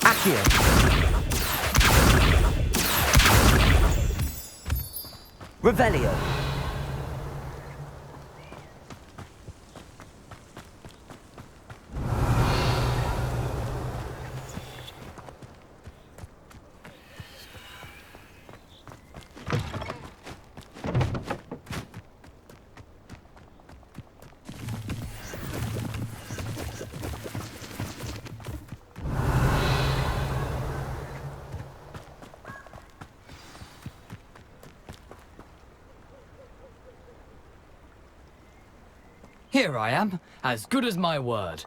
Accio. Revelio.
Here I am, as good as my word.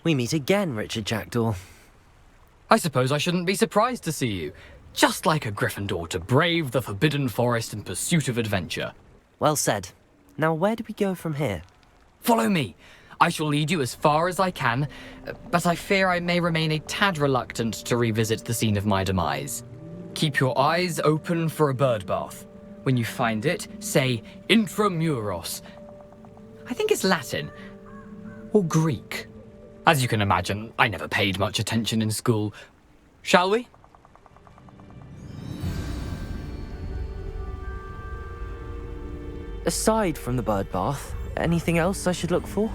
We meet again, Richard Jackdaw.
I suppose I shouldn't be surprised to see you. Just like a Gryffindor to brave the Forbidden Forest in pursuit of adventure.
Well said. Now where do we go from here?
Follow me. I shall lead you as far as I can, but I fear I may remain a tad reluctant to revisit the scene of my demise. Keep your eyes open for a bird bath. When you find it, say intramuros. I think it's Latin. Or Greek. As you can imagine, I never paid much attention in school. Shall we?
Aside from the bird bath, anything else I should look for?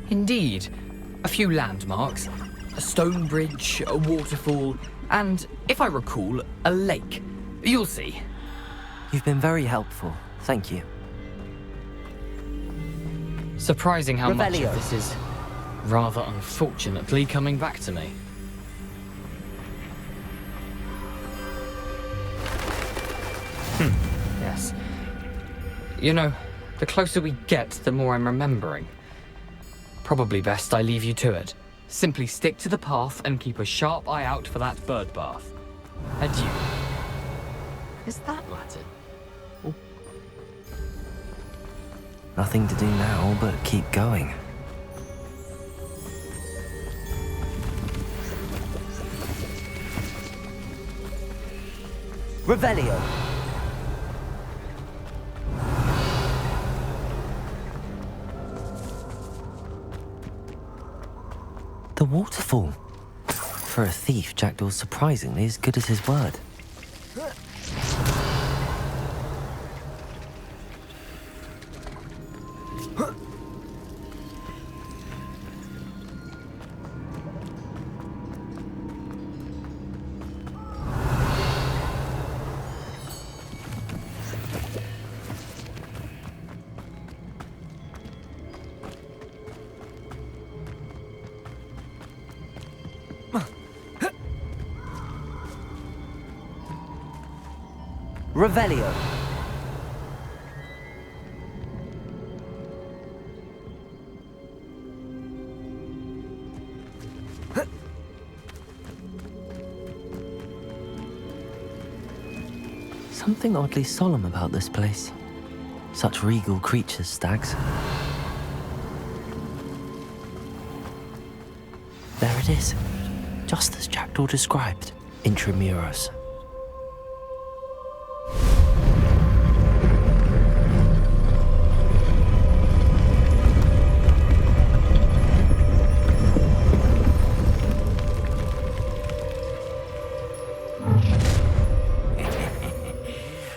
Indeed. A few landmarks, a stone bridge, a waterfall, and, if I recall, a lake. You'll see.
You've been very helpful. Thank you.
Surprising how much
Revelio.
of this is, rather unfortunately, coming back to me. Yes. You know, the closer we get, the more I'm remembering. Probably best I leave you to it. Simply stick to the path and keep a sharp eye out for that bird bath. Adieu. Is that Latin?
Nothing to do now but keep going. Revelio. The waterfall. For a thief, Jackdaw's surprisingly as good as his word. Revelio. Something oddly solemn about this place. Such regal creatures, stags. There it is, just as Jackdaw described, intramuros.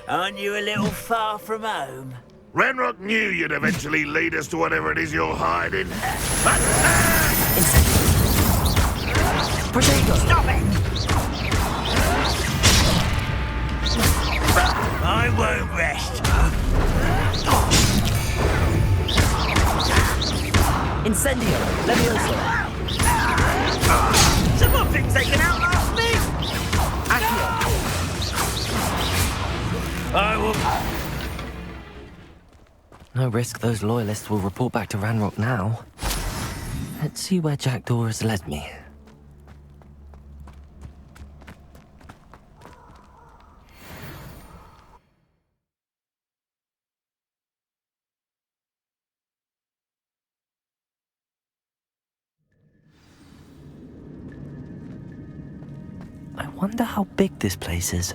Aren't you a little far from home?
Ranrock knew you'd eventually lead us to whatever it is you're hiding.
Potato!
Stop it! I won't rest.
Incendio! Levioso!
Someone thinks they can outlast me!
Accio!
I will...
No risk those loyalists will report back to Ranrock now. Let's see where Jackdaw has led me. I wonder how big this place is.